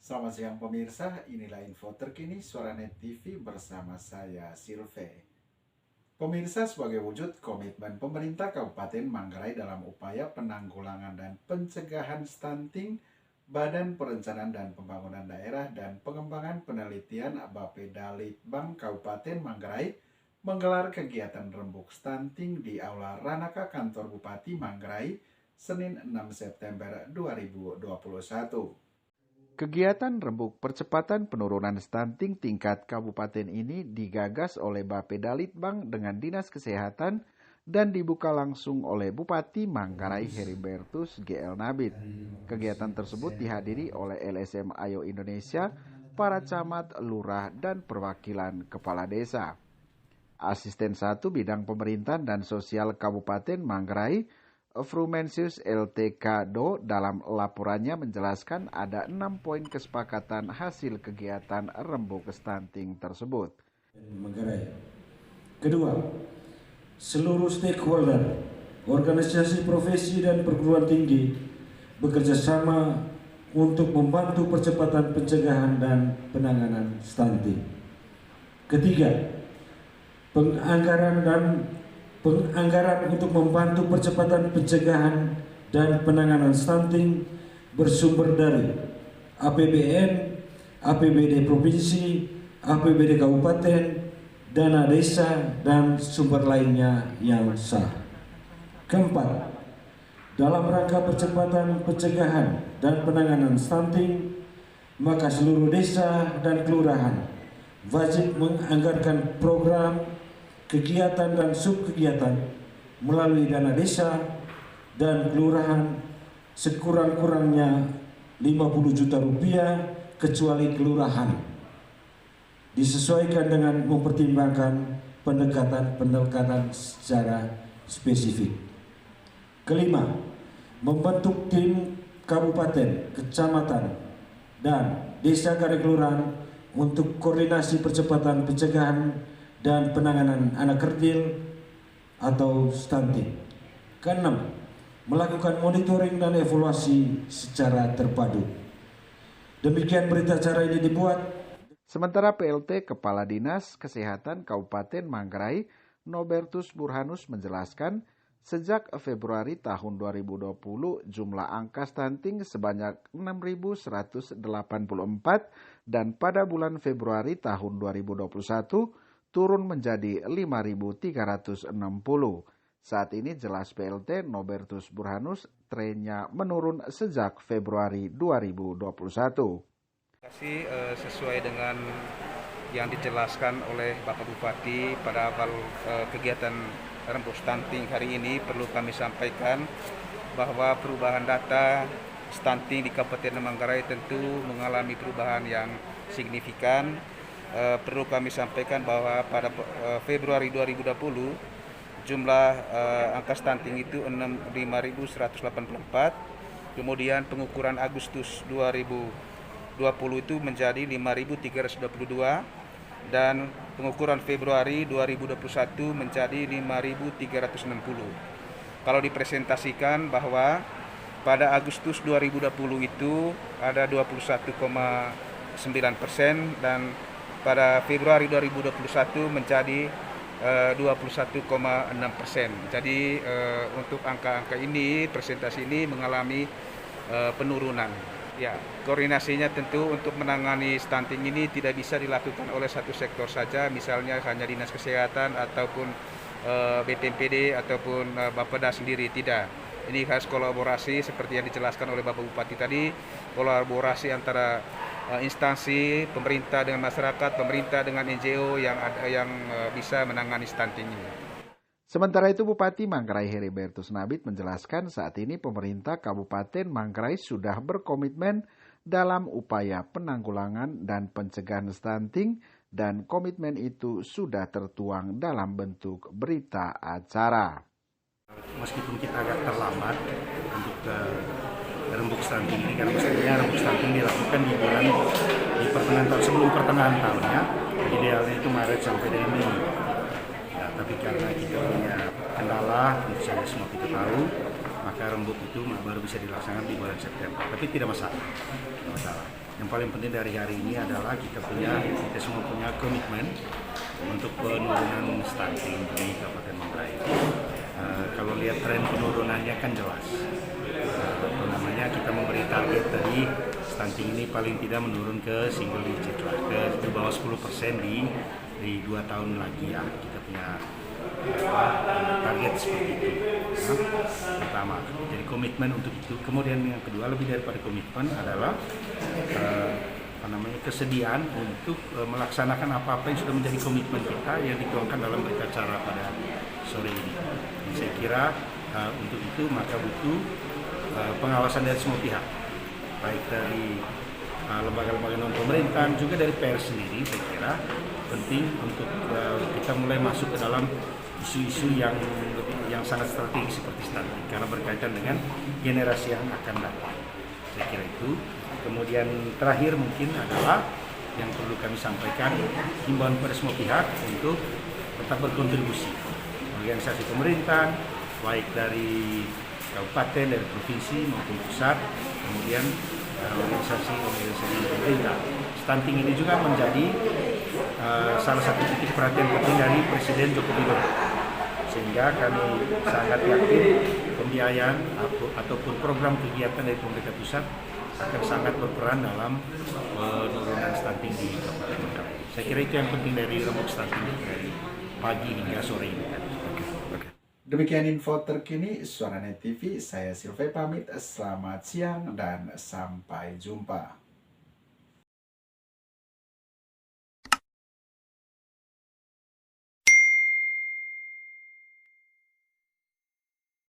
Selamat siang pemirsa, inilah info terkini Suaranet TV bersama saya Silve. Pemirsa, sebagai wujud komitmen pemerintah Kabupaten Manggarai dalam upaya penanggulangan dan pencegahan stunting, Badan Perencanaan dan Pembangunan Daerah dan Pengembangan Penelitian Bapeda Litbang Kabupaten Manggarai menggelar kegiatan rembuk stunting di Aula Ranaka Kantor Bupati Manggarai Senin 6 September 2021. Kegiatan rembuk percepatan penurunan stunting tingkat kabupaten ini digagas oleh Bapeda Litbang dengan Dinas Kesehatan dan dibuka langsung oleh Bupati Manggarai Heribertus GL Nabit. Kegiatan tersebut dihadiri oleh LSM Ayo Indonesia, para camat, lurah, dan perwakilan kepala desa. Asisten 1 Bidang Pemerintahan dan Sosial Kabupaten Manggarai, Frumensius LTK Do dalam laporannya menjelaskan ada 6 poin kesepakatan hasil kegiatan rembuk stunting tersebut. Manggarai. Kedua, seluruh stakeholder, organisasi profesi dan perguruan tinggi bekerja sama untuk membantu percepatan pencegahan dan penanganan stunting. Ketiga, penganggaran untuk membantu percepatan pencegahan dan penanganan stunting bersumber dari APBN, APBD Provinsi, APBD Kabupaten, dana desa, dan sumber lainnya yang sah. Keempat, dalam rangka percepatan pencegahan dan penanganan stunting, maka seluruh desa dan kelurahan wajib menganggarkan program, kegiatan dan subkegiatan melalui dana desa dan kelurahan sekurang-kurangnya 50 juta rupiah kecuali kelurahan, disesuaikan dengan mempertimbangkan pendekatan secara spesifik. Kelima, membentuk tim kabupaten, kecamatan, dan desa garis kelurahan untuk koordinasi percepatan pencegahan dan penanganan anak kerdil atau stunting. Keenam, melakukan monitoring dan evaluasi secara terpadu. Demikian berita acara ini dibuat. Sementara PLT Kepala Dinas Kesehatan Kabupaten Manggarai, Nobertus Burhanus menjelaskan, sejak Februari tahun 2020 jumlah angka stunting sebanyak 6.184 dan pada bulan Februari tahun 2021 turun menjadi 5.360. Saat ini jelas PLT Nobertus Burhanus trennya menurun sejak Februari 2021. Sesuai dengan yang dijelaskan oleh Bapak Bupati pada awal kegiatan rembuk stunting hari ini, perlu kami sampaikan bahwa perubahan data stunting di Kabupaten Manggarai tentu mengalami perubahan yang signifikan. Perlu kami sampaikan bahwa pada Februari 2020 jumlah angka stunting itu 5.184, kemudian pengukuran Agustus 2020 itu menjadi 5.322 dan pengukuran Februari 2021 menjadi 5.360. Kalau dipresentasikan bahwa pada Agustus 2020 itu ada 21,9% dan pada Februari 2021 menjadi 21,6%. Jadi untuk angka-angka ini, presentasi ini mengalami penurunan. Ya, koordinasinya tentu untuk menangani stunting ini tidak bisa dilakukan oleh satu sektor saja, misalnya hanya Dinas Kesehatan ataupun BPMPD ataupun Bapeda sendiri, tidak. Ini harus kolaborasi seperti yang dijelaskan oleh Bapak Bupati tadi, kolaborasi antara instansi pemerintah dengan masyarakat, pemerintah dengan NGO yang bisa menangani stunting ini. Sementara itu Bupati Manggarai Heribertus Nabit menjelaskan saat ini pemerintah Kabupaten Manggarai sudah berkomitmen dalam upaya penanggulangan dan pencegahan stunting dan komitmen itu sudah tertuang dalam bentuk berita acara. Meskipun kita agak terlambat untuk rembuk stunting ini, karena mestinya rembuk stunting dilakukan di pertengahan tahun, sebelum pertengahan tahun ya. Idealnya itu Maret sampai dengan Mei. Ya, tapi karena kita punya kendala, tentu saja semua kita tahu, maka rembuk itu baru bisa dilaksanakan di bulan September. Tapi tidak masalah. Tidak masalah. Yang paling penting dari hari ini adalah kita semua punya komitmen untuk penurunan stunting di Kabupaten Manggarai. Kalau lihat tren penurunannya kan jelas. Kita memberi target tadi stunting ini paling tidak menurun ke single digit lah, ke bawah 10% di 2 tahun lagi ya. Kita punya target seperti itu. Pertama, jadi komitmen untuk itu. Kemudian yang kedua, lebih daripada komitmen adalah kesediaan untuk melaksanakan apa-apa yang sudah menjadi komitmen kita yang dituangkan dalam berita acara pada sore ini. Dan saya kira untuk itu maka butuh pengawasan dari semua pihak, baik dari lembaga-lembaga non pemerintahan juga dari pers sendiri. Saya kira penting untuk kita mulai masuk ke dalam isu-isu yang sangat strategis seperti stunting karena berkaitan dengan generasi yang akan datang. Saya kira itu. Kemudian terakhir mungkin adalah yang perlu kami sampaikan, himbauan pada semua pihak untuk tetap berkontribusi. Organisasi pemerintahan, baik dari kabupaten, dari provinsi maupun pusat, kemudian organisasi pemerintah. Stunting ini juga menjadi salah satu titik perhatian penting dari Presiden Joko Widodo. Sehingga kami sangat yakin pembiayaan ataupun program kegiatan dari pemerintah pusat akan sangat berperan dalam penurunan stunting di Kabupaten Manggarai. Saya kira itu yang penting dari rembuk stunting dari pagi hingga sore ini. Demikian info terkini Suara Net TV, saya Silve pamit, selamat siang dan sampai jumpa.